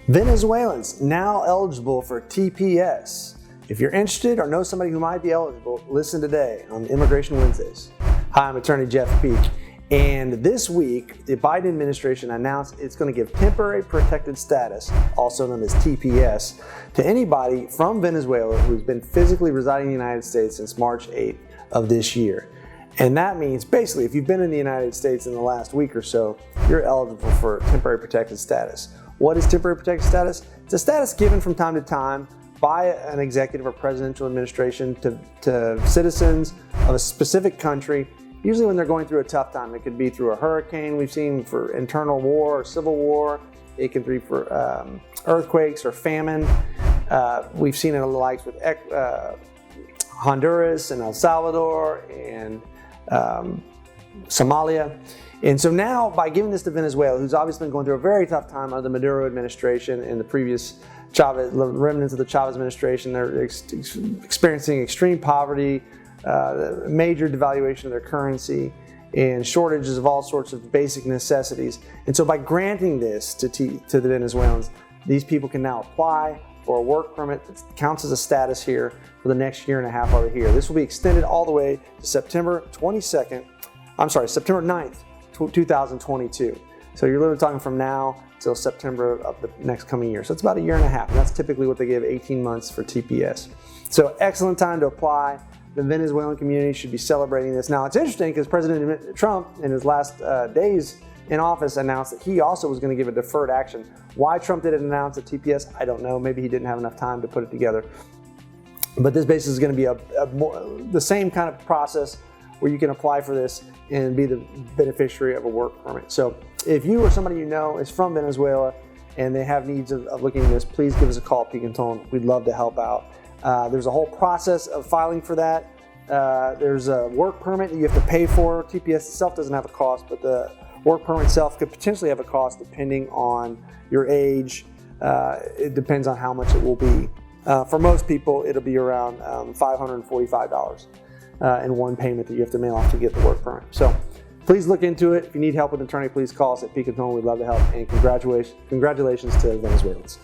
Venezuelans now eligible for TPS. If you're interested or know somebody who might be eligible, listen today on Immigration Wednesdays. Hi, I'm Attorney Jeff Peek. And this week, the Biden administration announced it's going to give temporary protected status, also known as TPS, to anybody from Venezuela who's been physically residing in the United States since March 8th of this year. And that means basically if you've been in the United States in the last week or so, you're eligible for temporary protected status. What is temporary protected status? It's a status given from time to time by an executive or presidential administration to citizens of a specific country, usually when they're going through a tough time. It could be through a hurricane we've seen, for internal war or civil war. It can be for earthquakes or famine. We've seen it in the likes with Honduras and El Salvador and Somalia. And so now, by giving this to Venezuela, who's obviously been going through a very tough time under the Maduro administration and the previous Chavez, remnants of the Chavez administration, they're experiencing extreme poverty, major devaluation of their currency, and shortages of all sorts of basic necessities. And so by granting this to the Venezuelans, these people can now apply for a work permit that counts as a status here for the next year and a half over here. This will be extended all the way to September 9th, 2022. So you're literally talking from now till September of the next coming year. So it's about a year and a half, and that's typically what they give 18 months for TPS. So excellent time to apply. The Venezuelan community should be celebrating this. Now it's interesting because President Trump in his last days in office announced that he also was going to give a deferred action. Why Trump didn't announce a TPS, I don't know. Maybe he didn't have enough time to put it together. But this basically is going to be the same kind of process where you can apply for this and be the beneficiary of a work permit. So if you or somebody you know is from Venezuela and they have needs of looking at this, please give us a call at Peek Toland. We'd love to help out. There's a whole process of filing for that. There's a work permit that you have to pay for. TPS itself doesn't have a cost, but the work permit itself could potentially have a cost depending on your age. It depends on how much it will be. For most people, it'll be around $545 in one payment that you have to mail off to get the work permit. So please look into it. If you need help with an attorney, please call us at Peek Toland. We'd love to help. And congratulations to Venezuelans.